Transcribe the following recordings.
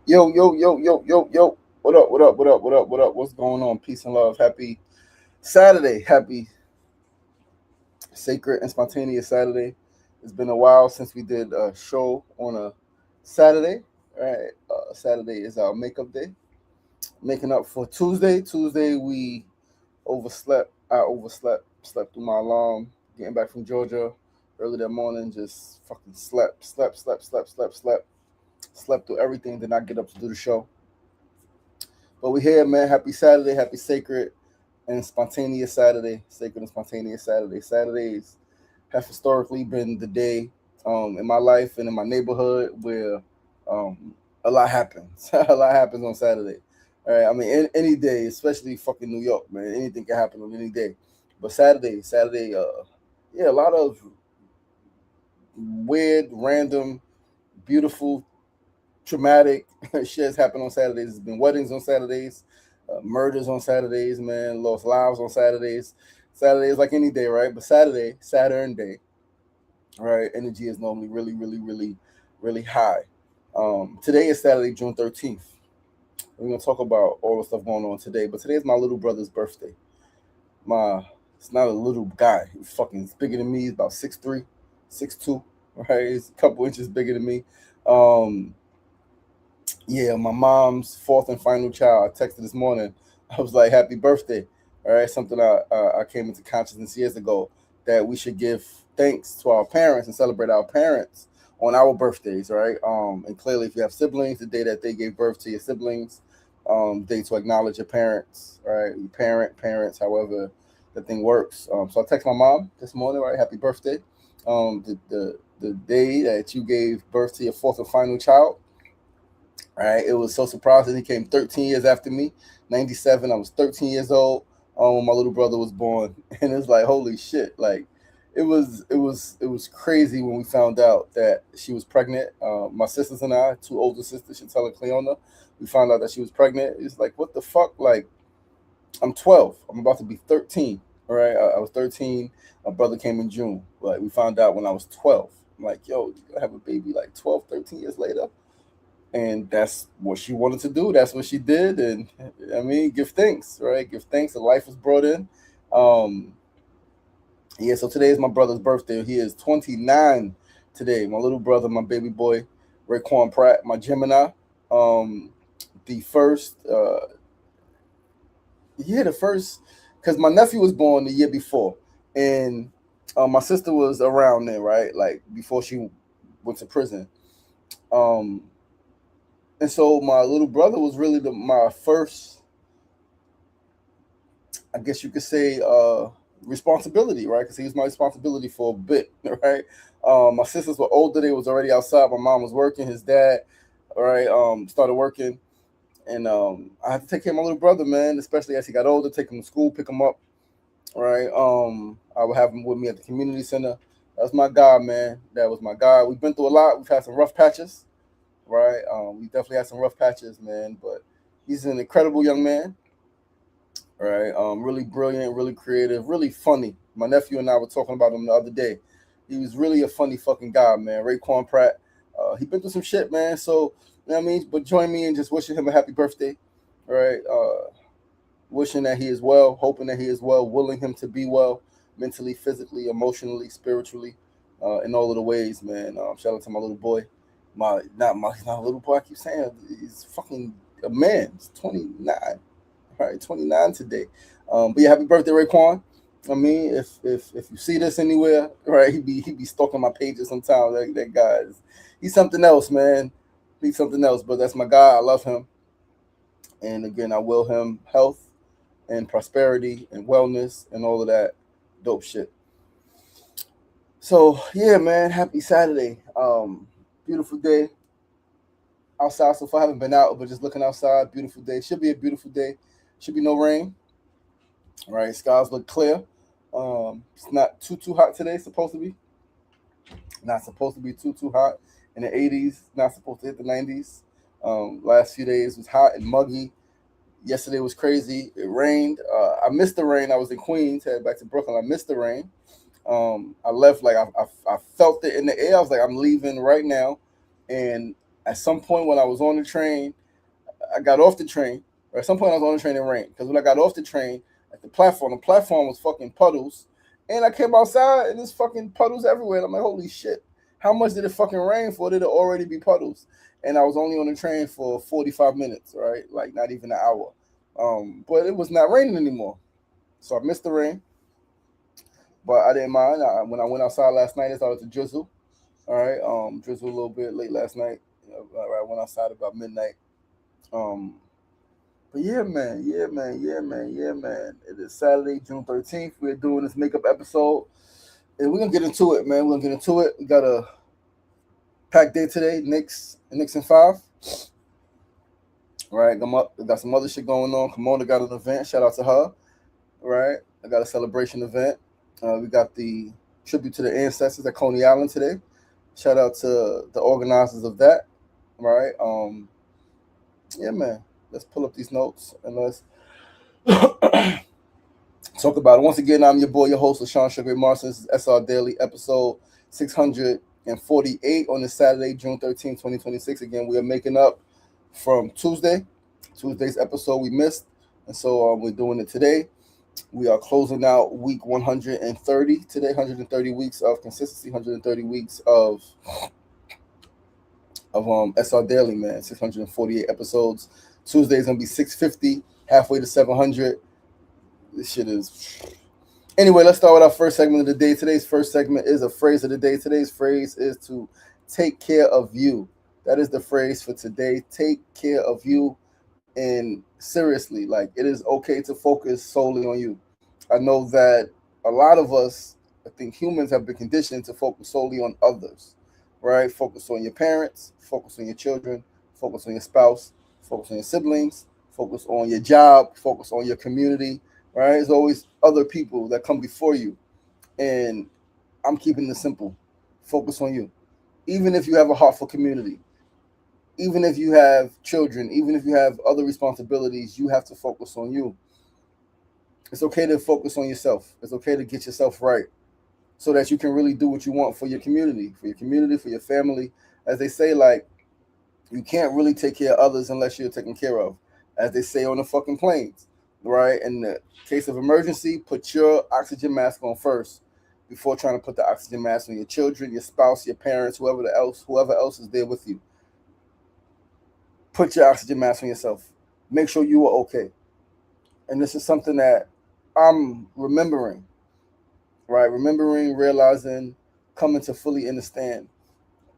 Yo, yo, yo, yo, yo, yo. What up, what up, what up, what up, what up? What's going on? Peace and love. Happy Saturday. Happy sacred and spontaneous Saturday. It's been a while since we did a show on a Saturday. All right. Saturday is our makeup day. Making up for Tuesday. Tuesday, we overslept. I overslept. Slept through my alarm. Getting back from Georgia early that morning. Just fucking slept. Slept through everything. Did not get up to do the show. But we here, man. Happy Saturday, happy sacred and spontaneous Saturday. Sacred and spontaneous Saturday. Saturdays have historically been the day in my life and in my neighborhood where um, a lot happens. A lot happens on Saturday. All right. I mean, any day, especially fucking New York, man. Anything can happen on any day. But Saturday, yeah, a lot of weird, random, beautiful, traumatic shit has happened on Saturdays. There's been weddings on Saturdays, murders on Saturdays, man, lost lives on Saturdays. Saturday is like any day, right? But Saturn day, right? Energy is normally really high. Today is Saturday, June 13th. We're gonna talk about all the stuff going on today. But today is my little brother's birthday. My It's not a little guy. He's fucking bigger than me. He's about 6'3", 6'2", right? He's a couple inches bigger than me. Um, yeah, my mom's fourth and final child. I texted this morning. I was like, "Happy birthday!" All right, something I came into consciousness years ago that we should give thanks to our parents and celebrate our parents on our birthdays, right? And clearly, if you have siblings, the day that they gave birth to your siblings, day to acknowledge your parents, right? Parents, however the thing works. So I text my mom this morning, right? Happy birthday! The day that you gave birth to your fourth and final child. Right, it was so surprising. He came 13 years after me, 97. I was 13 years old when my little brother was born, and it's like holy shit. Like it was crazy when we found out that she was pregnant. My sisters and I, two older sisters, Chantel and Cleona, we found out that she was pregnant. It's like what the fuck? Like I'm 12. I'm about to be 13. All right, I was 13. My brother came in June. Like we found out when I was 12. I'm like, yo, you gonna have a baby like 12, 13 years later? And that's what she wanted to do. That's what she did, and I mean, give thanks, right? Give thanks. A life was brought in. Um, yeah. So today is my brother's birthday. He is 29 today. My little brother, my baby boy, Raekwon Pratt, my Gemini. Um, the first, the first, because my nephew was born the year before, and my sister was around then, right? Like before she went to prison. Um, and so my little brother was really my first, I guess you could say, responsibility, right? Because he was my responsibility for a bit, right? My sisters were older; they was already outside. My mom was working. His dad, right, started working, and I had to take care of my little brother, man. Especially as he got older, take him to school, pick him up, right? I would have him with me at the community center. That's my guy, man. That was my guy. We've been through a lot. We've had some rough patches, right? We definitely had some rough patches, man. But he's an incredible young man, right? Really brilliant, really creative, really funny. My nephew and I were talking about him the other day. He was really a funny fucking guy, man. Raekwon Pratt. He been through some shit, man. So you know what I mean. But join me in just wishing him a happy birthday, right? Wishing that he is well, hoping that he is well, willing him to be well, mentally, physically, emotionally, spiritually, in all of the ways, man. Shout out to my little boy. He's not a little boy. I keep saying he's fucking a man. He's 29. All right, 29 today. But yeah, happy birthday, Raekwon. I mean, if you see this anywhere, right, he be stalking my pages sometimes. That guy he's something else, man. He's something else. But that's my guy. I love him. And again, I will him health and prosperity and wellness and all of that dope shit. So yeah, man, happy Saturday. Beautiful day outside so far. I haven't been out, but just looking outside, beautiful day. Should be a beautiful day. Should be no rain. Right, skies look clear. It's not too hot today. It's supposed to be not supposed to be too hot in the 80s. Not supposed to hit the 90s. Last few days was hot and muggy. Yesterday was crazy. It rained. I missed the rain. I was in Queens, headed back to Brooklyn. I missed the rain. I left like I felt it in the air. I was like, I'm leaving right now, and At some point when I was on the train, I got off the train. Or at some point I was on the train and rained. Because when I got off the train, at the platform was fucking puddles. And I came outside and there's fucking puddles everywhere. And I'm like, holy shit. How much did it fucking rain for? Did it already be puddles? And I was only on the train for 45 minutes, right? Like not even an hour. But it was not raining anymore. So I missed the rain. But I didn't mind. When I went outside last night, it started to drizzle. All right. Drizzle a little bit late last night. I went outside about midnight. Um, but yeah, man, yeah, man, yeah, man, yeah, man. It is Saturday, June 13th. We're doing this makeup episode. And we're gonna get into it, man. We're gonna get into it. We got a packed day today, Knicks and 5. Right. We got some other shit going on. Kimona got an event. Shout out to her. Right. I got a celebration event. We got the tribute to the ancestors at Coney Island today. Shout out to the organizers of that. Right. Yeah, man. Let's pull up these notes and let's talk about it. Once again, I'm your boy, your host, LaShawn Sugar Marson. This is SR Daily, episode 648 on this Saturday, June 13th, 2026. Again, we are making up from Tuesday's episode we missed. And so we're doing it today. We are closing out week 130 today, 130 weeks of consistency, 130 weeks of SR Daily, man. 648 episodes. Tuesday's gonna be 650, halfway to 700. This shit is. Anyway, let's start with our first segment of the day. Today's first segment is a phrase of the day. Today's phrase is to take care of you. That is the phrase for today. Take care of you. And seriously, like, it is okay to focus solely on you. I know that a lot of us, I think humans have been conditioned to focus solely on others, right? Focus on your parents, focus on your children, focus on your spouse, focus on your siblings, focus on your job, focus on your community, right? There's always other people that come before you. And I'm keeping it simple. Focus on you. Even if you have a heart for community, even if you have children, even if you have other responsibilities, you have to focus on you. It's okay to focus on yourself. It's okay to get yourself right so that you can really do what you want for your community, for your family. As they say, like, you can't really take care of others unless you're taken care of, as they say on the fucking planes, right? In the case of emergency, put your oxygen mask on first before trying to put the oxygen mask on your children, your spouse, your parents, whoever else is there with you. Put your oxygen mask on yourself. Make sure you are okay. And this is something that I'm remembering, right? Remembering, realizing, coming to fully understand.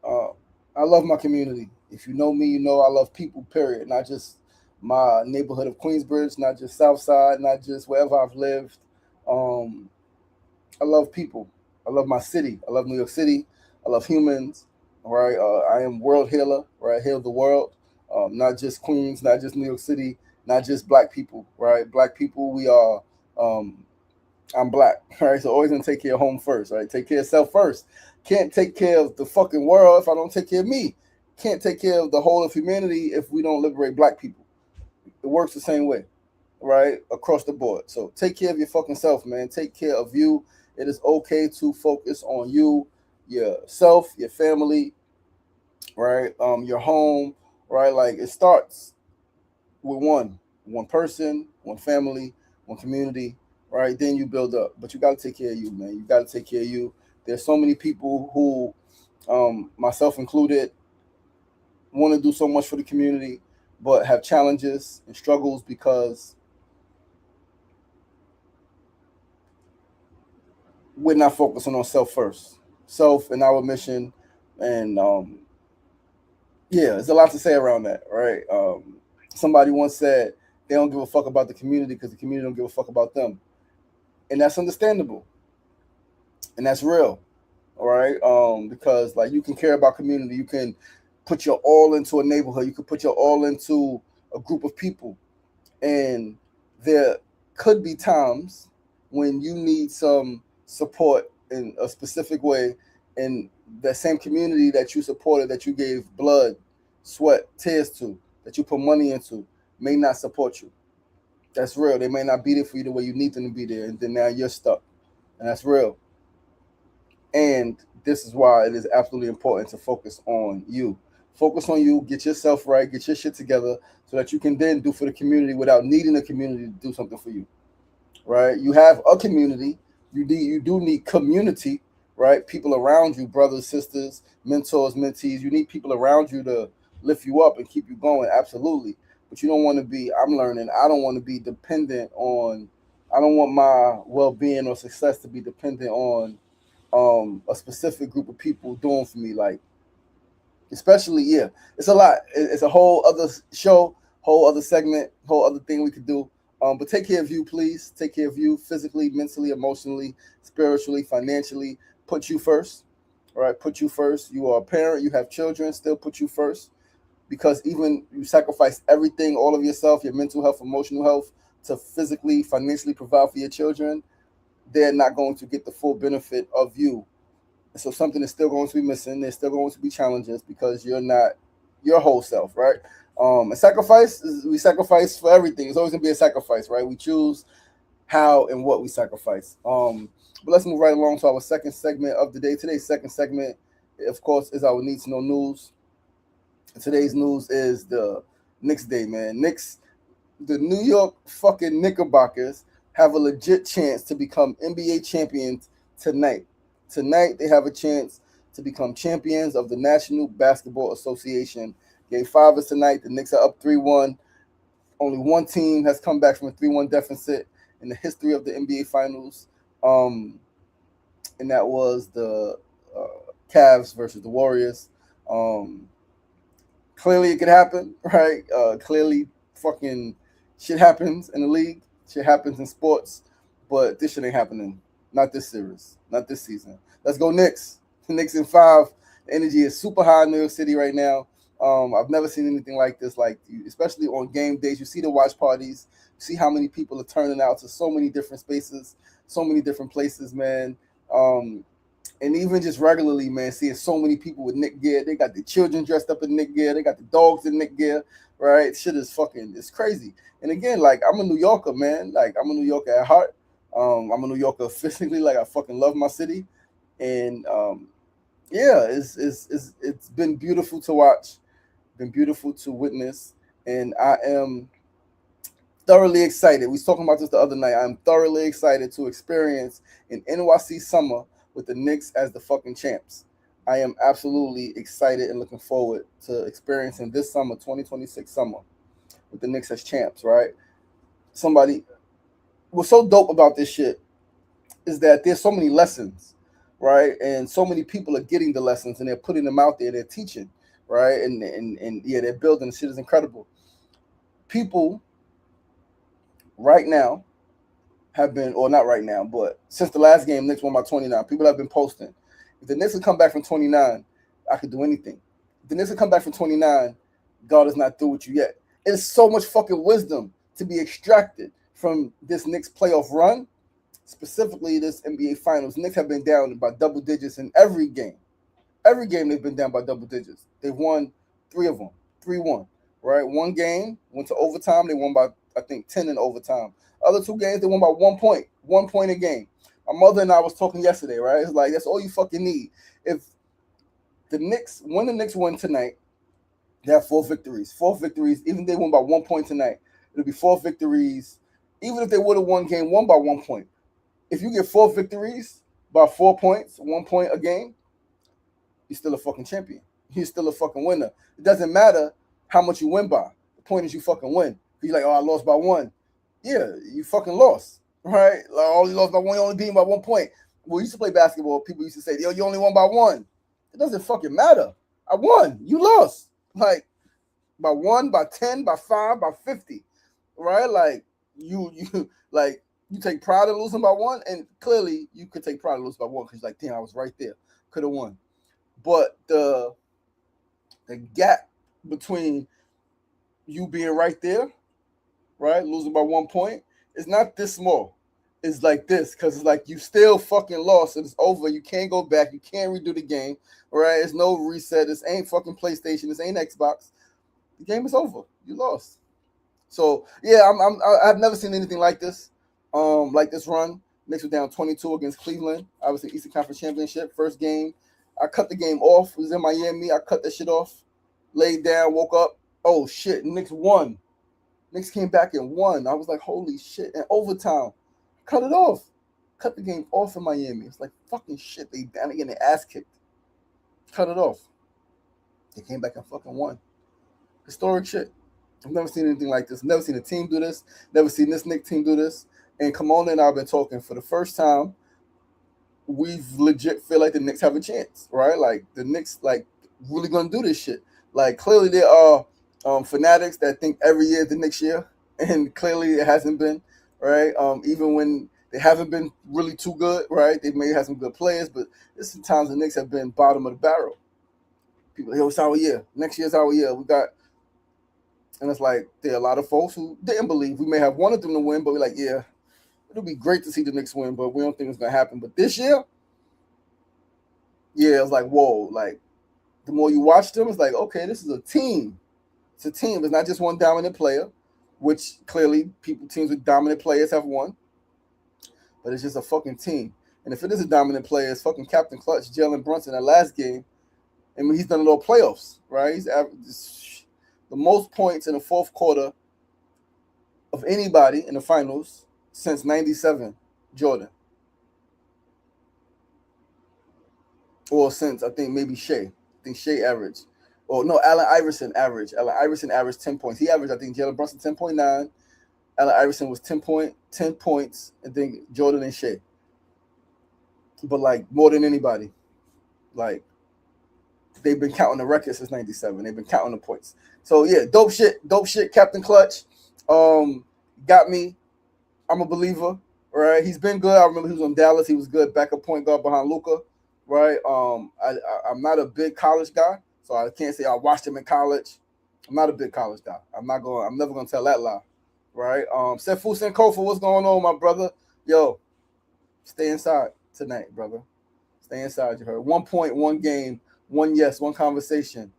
I love my community. If you know me, you know I love people, period. Not just my neighborhood of Queensbridge, not just Southside, not just wherever I've lived. Um, I love people. I love my city. I love New York City. I love humans, right? I am world healer, right? Heal the world. Not just Queens, not just New York City, not just black people, right? Black people, we are, I'm black, right? So always gonna take care of home first, right? Take care of self first. Can't take care of the fucking world if I don't take care of me. Can't take care of the whole of humanity if we don't liberate black people. It works the same way, right? Across the board. So take care of your fucking self, man. Take care of you. It is okay to focus on you, yourself, your family, right? Your home, right? Like, it starts with one person, one family, one community, right? Then you build up. But you got to take care of you, man. You got to take care of you. There's so many people who, myself included, want to do so much for the community, but have challenges and struggles because we're not focusing on self first. Self and our mission. And yeah, there's a lot to say around that, right? Somebody once said they don't give a fuck about the community because the community don't give a fuck about them. And that's understandable. And that's real. All right. Because, like, you can care about community, you can put your all into a neighborhood, you can put your all into a group of people. And there could be times when you need some support in a specific way, and that same community that you supported, that you gave blood, sweat, tears to, that you put money into, may not support you. That's real. They may not be there for you the way you need them to be there, and then now you're stuck. And that's real. And this is why it is absolutely important to focus on you. Focus on you, get yourself right, get your shit together so that you can then do for the community without needing the community to do something for you, right? You have a community, you do need community, right? People around you, brothers, sisters, mentors, mentees. You need people around you to lift you up and keep you going, absolutely. But you don't want to be, I'm learning, I don't want to be dependent on, I don't want my well-being or success to be dependent on a specific group of people doing for me. Like, especially, yeah, it's a lot. It's a whole other show, whole other segment, whole other thing we could do. But take care of you, please. Take care of you physically, mentally, emotionally, spiritually, financially. Put you first. All right, put you first. You are a parent, you have children, still put you first, because even you sacrifice everything, all of yourself, your mental health, emotional health, to physically, financially provide for your children. They're not going to get the full benefit of you. So something is still going to be missing. There's still going to be challenges because you're not your whole self, right? And sacrifice, we sacrifice for everything. It's always gonna be a sacrifice, right? We choose how and what we sacrifice. But let's move right along to our second segment of the day. Today's second segment, of course, is our need to know news. Today's news is the Knicks day, man. Knicks, the New York fucking Knickerbockers have a legit chance to become NBA champions tonight. Tonight, they have a chance to become champions of the National Basketball Association. Game 5 is tonight. The Knicks are up 3-1. Only one team has come back from a 3-1 deficit in the history of the NBA Finals, and that was the Cavs versus the Warriors. Clearly, it could happen, right? Clearly, fucking shit happens in the league. Shit happens in sports, but this shit ain't happening. Not this series. Not this season. Let's go Knicks. The Knicks in 5. The energy is super high in New York City right now. I've never seen anything like this. Like, especially on game days, you see the watch parties. You see how many people are turning out to so many different spaces, so many different places, man. And even just regularly, man, seeing so many people with Knick gear. They got the children dressed up in Knick gear. They got the dogs in Knick gear, right? Shit is fucking, it's crazy. And again, like, I'm a New Yorker, man. Like, I'm a New Yorker at heart. I'm a New Yorker physically. Like, I fucking love my city. And yeah, it's been beautiful to watch, been beautiful to witness. And I am thoroughly excited. We was talking about this the other night. I'm thoroughly excited to experience an NYC summer with the Knicks as the fucking champs. I am absolutely excited and looking forward to experiencing this summer, 2026 summer, with the Knicks as champs, right? Somebody, what's so dope about this shit is that there's so many lessons, right? And so many people are getting the lessons and they're putting them out there, they're teaching, right? And yeah, they're building. The shit is incredible. People right now have been, or not right now, but since the last game, Knicks won by 29. People have been posting, if the Knicks would come back from 29, I could do anything. If the Knicks would come back from 29, God is not through with you yet. There's so much fucking wisdom to be extracted from this Knicks playoff run, specifically this NBA Finals. Knicks have been down by double digits in every game. Every game they've been down by double digits. They've won 3 of them, 3-1, right? One game went to overtime. They won by, I think, 10 in overtime. Other 2 games, they won by 1 point, 1 point a game. My mother and I was talking yesterday, right? It's like, that's all you fucking need. If the Knicks, when the Knicks win tonight, they have 4 victories. 4 victories, even if they won by 1 point tonight, it'll be 4 victories. Even if they would have won game 1 by 1 point. If you get 4 victories by 4 points, 1 point a game, you're still a fucking champion. You're still a fucking winner. It doesn't matter how much you win by. The point is you fucking win. You're like, oh, I lost by 1. Yeah, you fucking lost, right? Like, oh, you lost by 1, you only beat by 1 point. Well, we used to play basketball. People used to say, yo, you only won by 1. It doesn't fucking matter. I won. You lost. Like, by 1, by 10, by 5, by 50, right? Like, you take pride in losing by 1, and clearly you could take pride in losing by 1 because you're like, damn, I was right there. Could have won. But the gap between you being right there, right, losing by 1 point, is not this small. It's like this, because it's like you still fucking lost and it's over. You can't go back. You can't redo the game, right? It's no reset. This ain't fucking PlayStation. This ain't Xbox. The game is over. You lost. So yeah, I've never seen anything like this. Like this run. Knicks were down 22 against Cleveland. Obviously, Eastern Conference Championship, first game. I cut the game off. It was in Miami. I cut that shit off. laid down, woke up. Oh shit, Knicks won. Knicks came back and won. I was like, holy shit. And overtime, cut it off. Cut the game off in Miami. It's like fucking shit. They down getting their ass kicked. Cut it off. They came back and fucking won. Historic shit. I've never seen anything like this. Never seen a team do this. Never seen this Knicks team do this. And Kimona and I have been talking for the first time. We've legit feel like the Knicks have a chance, right? Like the Knicks, like really gonna do this shit. Like clearly there are fanatics that think every year is the next year, and clearly it hasn't been, right? Even when they haven't been really too good, right? They may have some good players, but there's some times the Knicks have been bottom of the barrel. People, yo, it's our year. Next year's our year. We got, and it's like there are a lot of folks who didn't believe. We may have wanted them to win, but we're like, yeah, it'll be great to see the Knicks win, but we don't think it's gonna happen. But this year, yeah, it's like whoa. Like the more you watch them, it's like okay, this is a team. It's a team. It's not just one dominant player, which clearly teams with dominant players have won. But it's just a fucking team. And if it is a dominant player, it's fucking Captain Clutch, Jalen Brunson, that last game. I mean, he's done it all playoffs, right? He's averaged the most points in the fourth quarter of anybody in the finals since '97, Jordan. Or since, I think, maybe Shea. I think Shea averaged. Or no, Allen Iverson averaged. Allen Iverson averaged 10 points. He averaged, I think, Jalen Brunson 10.9. Allen Iverson was 10 points, and then Jordan and Shea. But, like, more than anybody. Like, they've been counting the record since '97. They've been counting the points. So, yeah, dope shit, Captain Clutch. Got me. I'm a believer, right? He's been good. I remember he was on Dallas. He was good backup point guard behind Luka, right? I'm not a big college guy, so I can't say I watched him in college. I'm not a big college guy. I'm never gonna tell that lie, right? Sefu Senkofa, what's going on, my brother? Yo, stay inside tonight, brother. Stay inside. You heard 1 point, 1 game, 1 yes, 1 conversation,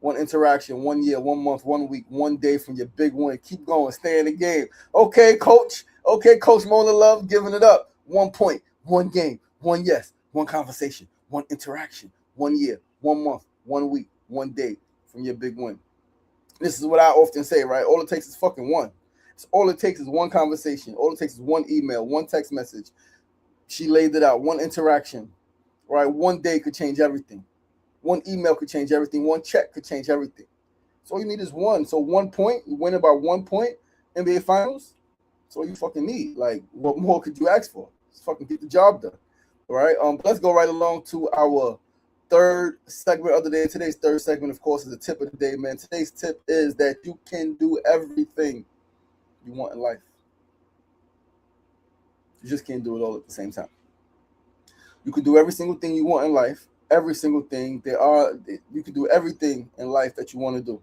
1 interaction, 1 year, 1 month, 1 week, 1 day from your big win. Keep going. Stay in the game. Okay, coach. Okay, Coach Mona Love, giving it up. 1 point, 1 game, 1 yes, 1 conversation, 1 interaction, 1 year, 1 month, 1 week, 1 day from your big win. This is what I often say, right? All it takes is fucking 1. It's all it takes is 1 conversation. All it takes is 1 email, 1 text message. She laid it out. 1 interaction, right? 1 day could change everything. 1 email could change everything. 1 check could change everything. So all you need is 1. So 1 point, you win by 1 point, NBA Finals. That's all you fucking need. Like, what more could you ask for? Just fucking get the job done. All right. Let's go right along to our third segment of the day. Today's third segment, of course, is the tip of the day, man. Today's tip is that you can do everything you want in life. You just can't do it all at the same time. You can do every single thing you want in life. Every single thing. You can do everything in life that you want to do.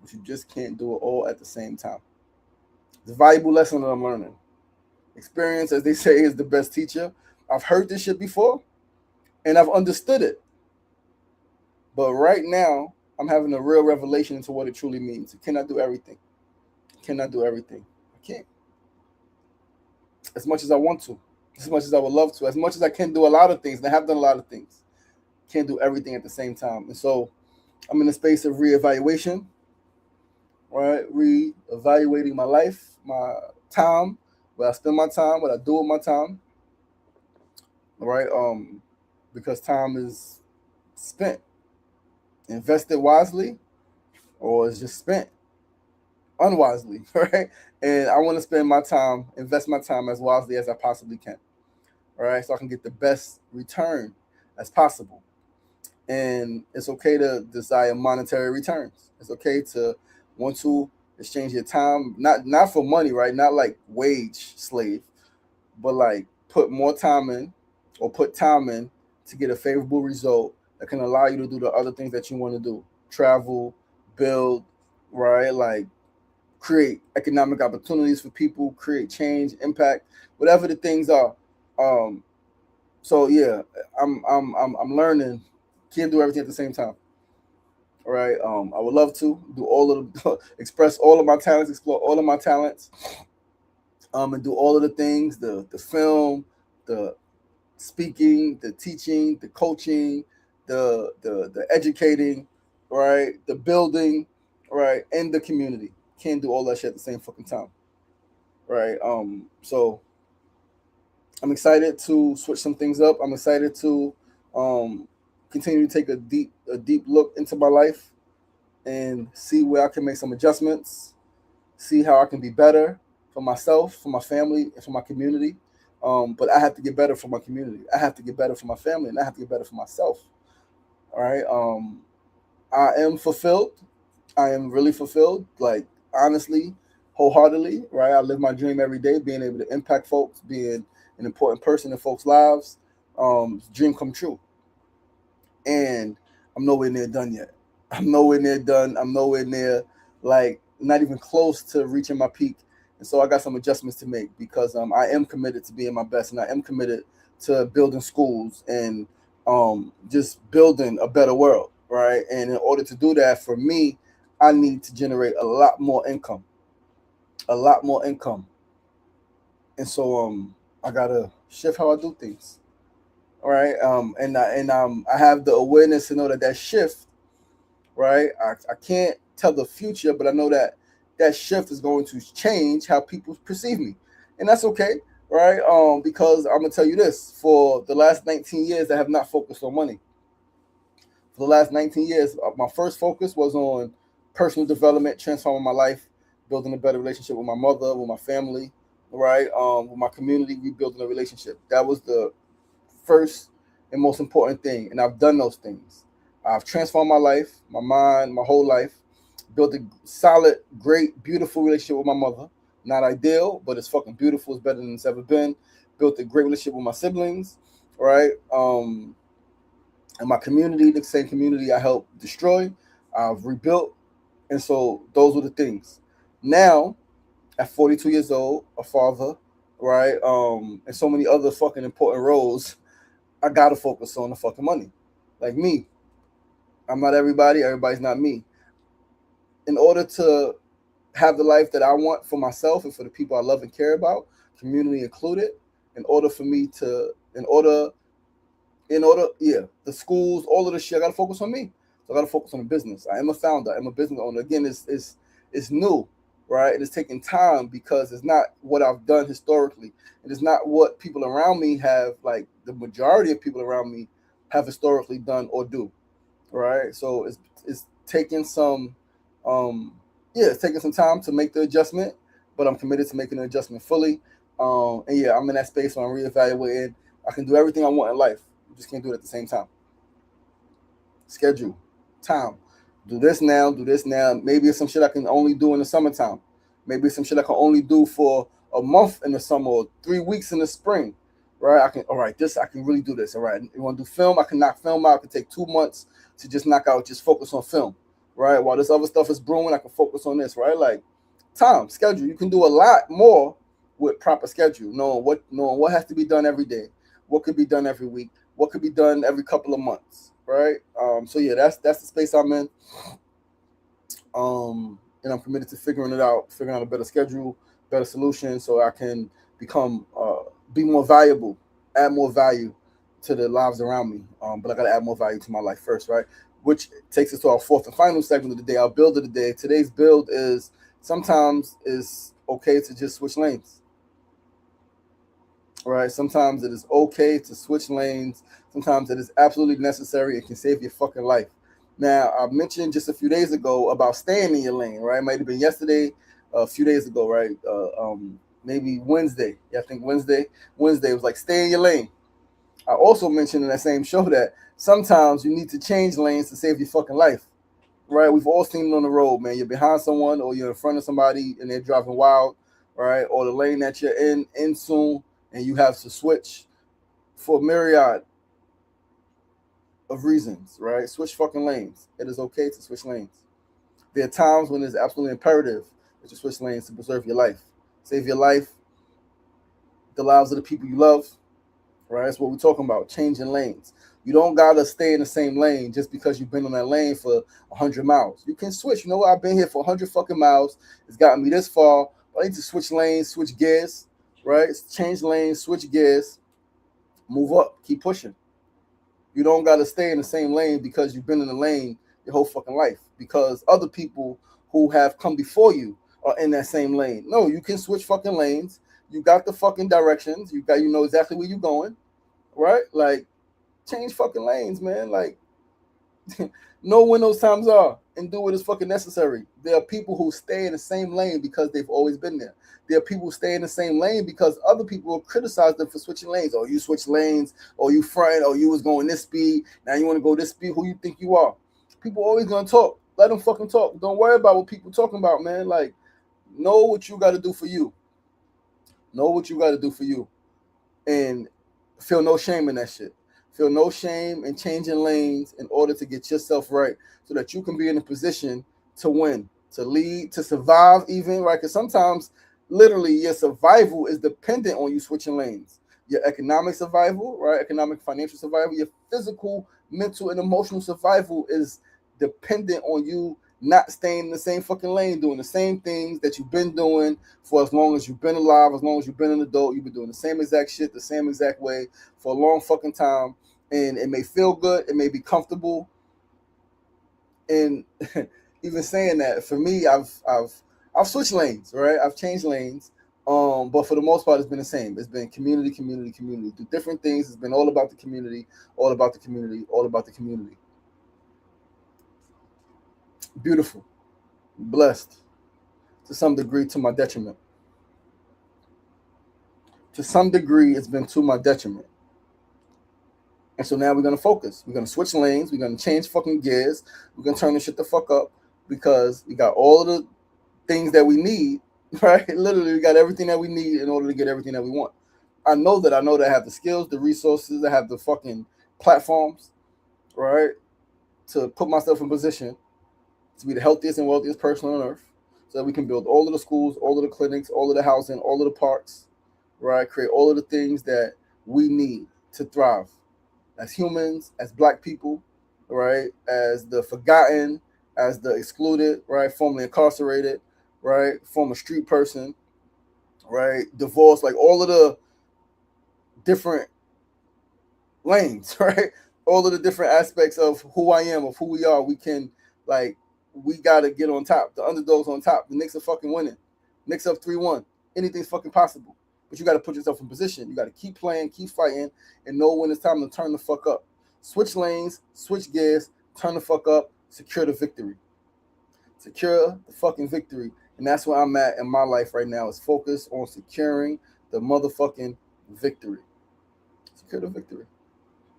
But you just can't do it all at the same time. It's a valuable lesson that I'm learning. Experience, as they say, is the best teacher. I've heard this shit before, and I've understood it. But right now, I'm having a real revelation into what it truly means. You cannot do everything. You cannot do everything. I can't. As much as I want to. As much as I would love to. As much as I can do a lot of things, and I have done a lot of things. Can't do everything at the same time. And so I'm in a space of reevaluation. Right? Re-evaluating my life, my time, where I spend my time, what I do with my time. All right? Because time is spent. Invested wisely, or it's just spent unwisely, right? And I want to spend my time, invest my time as wisely as I possibly can. All right? So I can get the best return as possible. And it's okay to desire monetary returns. It's okay to want to exchange your time, not for money, right? Not like wage slave, but like put more time in, or put time in to get a favorable result that can allow you to do the other things that you want to do. Travel, build, right? Like create economic opportunities for people, create change, impact, whatever the things are. So yeah, I'm learning. Can't do everything at the same time. All right. I would love to do all of the express all of my talents, explore all of my talents, and do all of the things, the film, the speaking, the teaching, the coaching, the educating, right, the building, right, and the community. Can't do all that shit at the same fucking time, right? So I'm excited to switch some things up. I'm excited to um, continue to take a deep look into my life and see where I can make some adjustments, see how I can be better for myself, for my family, and for my community. But I have to get better for my community. I have to get better for my family, and I have to get better for myself. All right. I am fulfilled. I am really fulfilled. Like honestly, wholeheartedly. Right. I live my dream every day, being able to impact folks, being an important person in folks' lives. Dream come true. And I'm nowhere near done yet. I'm nowhere near done. I'm nowhere near, like, not even close to reaching my peak. And so I got some adjustments to make because I am committed to being my best, and I am committed to building schools and just building a better world, right? And in order to do that, for me, I need to generate a lot more income, a lot more income. And so I gotta shift how I do things. All right. I have the awareness to know that that shift, right? I can't tell the future, but I know that that shift is going to change how people perceive me, and that's okay, right? Because I'm gonna tell you this: for the last 19 years, I have not focused on money. For the last 19 years, my first focus was on personal development, transforming my life, building a better relationship with my mother, with my family, right? With my community, rebuilding a relationship. That was the first and most important thing. And I've done those things. I've transformed my life, my mind, my whole life, built a solid, great, beautiful relationship with my mother. Not ideal, but it's fucking beautiful. It's better than it's ever been. Built a great relationship with my siblings, right? And my community, the same community I helped destroy, I've rebuilt. And so those were the things. Now, at 42 years old, a father, right? And so many other fucking important roles, I gotta focus on the fucking money. Like me, I'm not everybody. Everybody's not me. In order to have the life that I want for myself and for the people I love and care about, community included, in order for me to, yeah, the schools, all of the shit, I gotta focus on me. So I gotta focus on the business. I am a founder. I'm a business owner. Again, it's new, right? It is taking time because it's not what I've done historically. It is not what people around me have, like the majority of people around me have historically done or do, right? So it's taking some, um, yeah, it's taking some time to make the adjustment, but I'm committed to making the adjustment fully. And yeah, I'm in that space where I'm reevaluating. I can do everything I want in life. You just can't do it at the same time. Schedule, time. Do this now, do this now. Maybe it's some shit I can only do in the summertime. Maybe it's some shit I can only do for a month in the summer or 3 weeks in the spring. Right? All right, this I can really do this. All right. You want to do film? I can knock film out. I can take 2 months to just knock out, just focus on film. Right? While this other stuff is brewing, I can focus on this, right? Like time, schedule. You can do a lot more with proper schedule, knowing what has to be done every day, what could be done every week, what could be done every couple of months, right? So yeah, that's the space I'm in. And I'm committed to figuring out a better schedule, better solution, so I can become be more valuable, add more value to the lives around me. But I got to add more value to my life first, right? Which takes us to our fourth and final segment of the day, our build of the day. Today's build is sometimes it's okay to just switch lanes. Right? Sometimes it is okay to switch lanes. Sometimes it is absolutely necessary. It can save your fucking life. Now, I mentioned just a few days ago about staying in your lane, right? It might have been yesterday, a few days ago, right? Maybe Wednesday. Yeah, I think Wednesday. Wednesday was like, stay in your lane. I also mentioned in that same show that sometimes you need to change lanes to save your fucking life, right? We've all seen it on the road, man. You're behind someone or you're in front of somebody and they're driving wild, right? Or the lane that you're in soon, and you have to switch for a myriad of reasons, right? Switch fucking lanes. It is okay to switch lanes. There are times when it's absolutely imperative that you switch lanes to preserve your life, save your life, the lives of the people you love, right? That's what we're talking about, changing lanes. You don't gotta stay in the same lane just because you've been on that lane for 100 miles. You can switch. You know what? I've been here for 100 fucking miles. It's gotten me this far. I need to switch lanes, switch gears, right? Change lanes, switch gears, move up, keep pushing. You don't got to stay in the same lane because you've been in the lane your whole fucking life, because other people who have come before you are in that same lane. No, you can switch fucking lanes. You got the fucking directions. You know exactly where you're going, right? Like, change fucking lanes, man. Like, know when those times are and do what is fucking necessary. There are people who stay in the same lane because they've always been there. There are people who stay in the same lane because other people will criticize them for switching lanes. Oh, you switch lanes, or you front, or you was going this speed, now you want to go this speed. Who you think you are? People always gonna talk. Let them fucking talk. Don't worry about what people talking about, man. Like, know what you got to do for you. Know what you got to do for you, and feel no shame in that shit. Feel no shame in changing lanes in order to get yourself right, so that you can be in a position to win, to lead, to survive, even, right? Because sometimes, literally, your survival is dependent on you switching lanes. Your economic survival, right? Economic, financial survival, your physical, mental, and emotional survival is dependent on you not staying in the same fucking lane, doing the same things that you've been doing for as long as you've been alive, as long as you've been an adult. You've been doing the same exact shit, the same exact way for a long fucking time. And it may feel good, it may be comfortable. And even saying that, for me, I've switched lanes, right? I've changed lanes. But for the most part, it's been the same. It's been community, community, community. Do different things. It's been all about the community, all about the community, all about the community. Beautiful, blessed, to some degree, to my detriment. To some degree, it's been to my detriment. And so now we're gonna focus. We're gonna switch lanes. We're gonna change fucking gears. We're gonna turn this shit the fuck up, because we got all of the things that we need, right? Literally, we got everything that we need in order to get everything that we want. I know that I have the skills, the resources, I have the fucking platforms, right, to put myself in position to be the healthiest and wealthiest person on earth, so that we can build all of the schools, all of the clinics, all of the housing, all of the parks, right? Create all of the things that we need to thrive as humans, as black people, right? As the forgotten, as the excluded, right? Formerly incarcerated, right? Former street person, right? Divorced, like all of the different lanes, right? All of the different aspects of who I am, of who we are. We can, like, we got to get on top. The underdog's on top. The Knicks are fucking winning. Knicks up 3-1. Anything's fucking possible. But you got to put yourself in position. You got to keep playing, keep fighting, and know when it's time to turn the fuck up. Switch lanes, switch gears, turn the fuck up, secure the victory. Secure the fucking victory. And that's where I'm at in my life right now, is focus on securing the motherfucking victory. Secure the victory.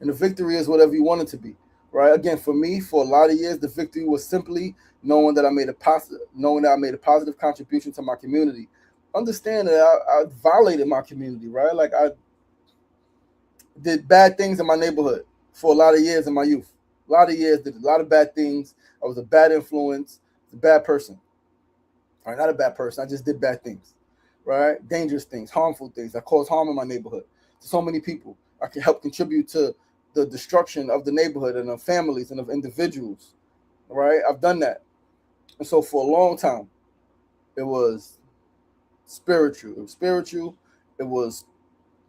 And the victory is whatever you want it to be, right? Again, for me, for a lot of years, the victory was simply knowing that I made a positive contribution to my community. Understand that I violated my community, right? Like, I did bad things in my neighborhood for a lot of years in my youth. A lot of years, did a lot of bad things. I was a bad influence, a bad person. All right, not a bad person. I just did bad things, right? Dangerous things, harmful things. I caused harm in my neighborhood to so many people. I can help contribute to the destruction of the neighborhood and of families and of individuals, right? I've done that. And so for a long time, it was spiritual. It was spiritual.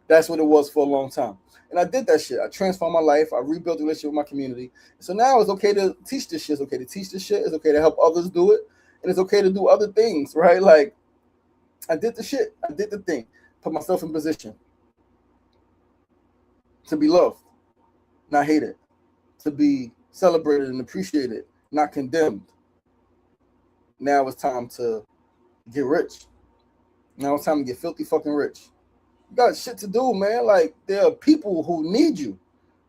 That's what it was for a long time. And I did that shit. I transformed my life. I rebuilt the relationship with my community. So now it's okay to teach this shit. It's okay to teach this shit. It's okay to help others do it. And it's okay to do other things, right? Like, I did the shit. I did the thing. Put myself in position to be loved, not hated, to be celebrated and appreciated, not condemned. Now it's time to get rich. Now it's time to get filthy fucking rich. You got shit to do, man. Like, there are people who need you.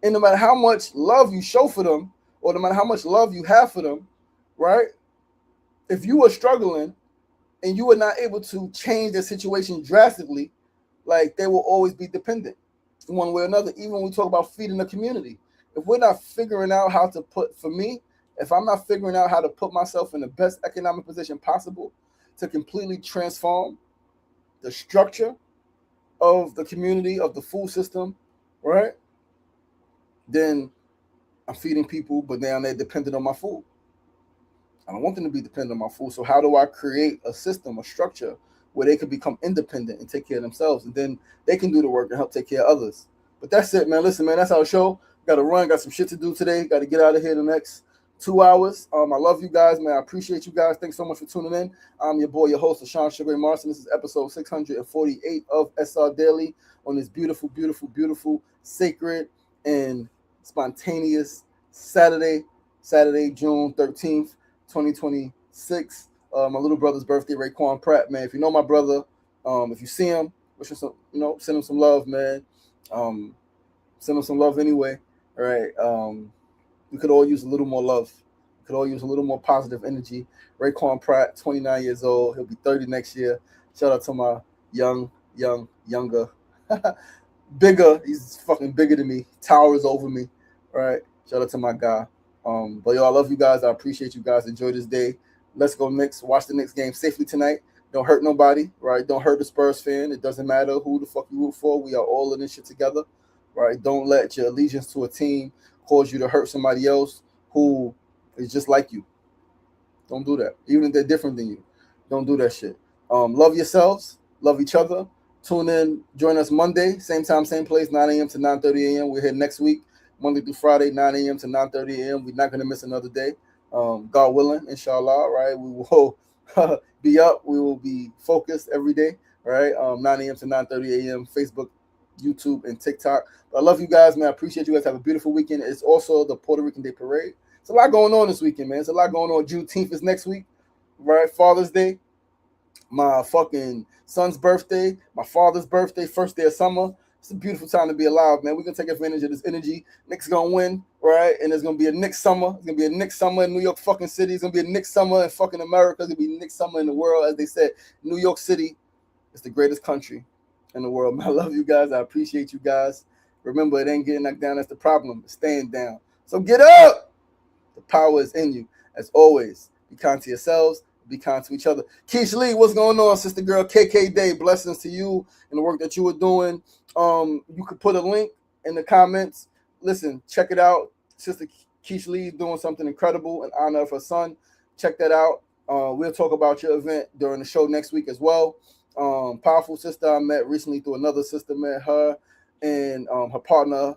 And no matter how much love you show for them, or no matter how much love you have for them, right? If you are struggling and you are not able to change their situation drastically, like, they will always be dependent one way or another, even when we talk about feeding the community. If we're not figuring out how to if I'm not figuring out how to put myself in the best economic position possible to completely transform the structure of the community, of the food system, right? Then I'm feeding people, but now they're dependent on my food. I don't want them to be dependent on my food. So how do I create a system, a structure where they can become independent and take care of themselves, and then they can do the work and help take care of others? But that's it, man. Listen, man, that's our show. Got to run. Got some shit to do today. Got to get out of here the next 2 hours. I love you guys, man. I appreciate you guys. Thanks so much for tuning in. I'm your boy, your host, Sean Sugar Marson. This is episode 648 of SR Daily on this beautiful, beautiful, beautiful, sacred, and spontaneous Saturday, June 13th, 2026. My little brother's birthday, Raekwon Pratt, man. If you know my brother, if you see him, wish him some, send him some love, man. Send him some love anyway. All right. We could all use a little more love. We could all use a little more positive energy. Raekwon Pratt, 29 years old. He'll be 30 next year. Shout out to my younger, bigger. He's fucking bigger than me. Towers over me. All right. Shout out to my guy. But yo, I love you guys. I appreciate you guys. Enjoy this day. Let's go Knicks. Watch the Knicks game safely tonight. Don't hurt nobody, right? Don't hurt the Spurs fan. It doesn't matter who the fuck you root for. We are all in this shit together, right? Don't let your allegiance to a team cause you to hurt somebody else who is just like you. Don't do that. Even if they're different than you. Don't do that shit. Love yourselves. Love each other. Tune in. Join us Monday. Same time, same place, 9 a.m. to 9:30 a.m. We're here next week, Monday through Friday, 9 a.m. to 9:30 a.m. We're not going to miss another day. God willing, inshallah, right? We will be up. We will be focused every day, right? 9 a.m. to 9:30 a.m. Facebook, YouTube, and TikTok. But I love you guys, man. I appreciate you guys. Have a beautiful weekend. It's also the Puerto Rican Day Parade. It's a lot going on this weekend, man. It's a lot going on. Juneteenth is next week, right? Father's Day, my fucking son's birthday, my father's birthday, first day of summer. It's a beautiful time to be alive, man. We're going to take advantage of this energy. Knicks going to win, right? And there's going to be a Knicks summer. It's going to be a Knicks summer in New York fucking City. It's going to be a Knicks summer in fucking America. It's going to be a Knicks summer in the world. As they said, New York City is the greatest country in the world. I love you guys. I appreciate you guys. Remember, it ain't getting knocked down. That's the problem. It's staying down. So get up. The power is in you. As always, be kind to yourselves. Be kind to each other. Keish Lee, what's going on, sister girl? KK Day, blessings to you and the work that you were doing. You could put a link in the comments. Listen, check it out. Sister Keish Lee is doing something incredible in honor of her son. Check that out. We'll talk about your event during the show next week as well. Powerful sister I met recently through another sister, met her and her partner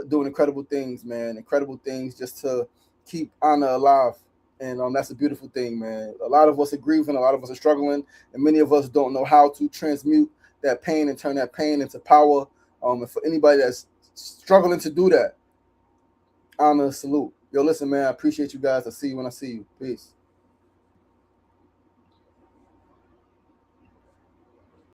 doing incredible things, man. Incredible things just to keep honor alive. And that's a beautiful thing, man. A lot of us are grieving, a lot of us are struggling, and many of us don't know how to transmute that pain and turn that pain into power. And for anybody that's struggling to do that, honor, salute. Yo, listen, man, I appreciate you guys. I'll see you when I see you. Peace.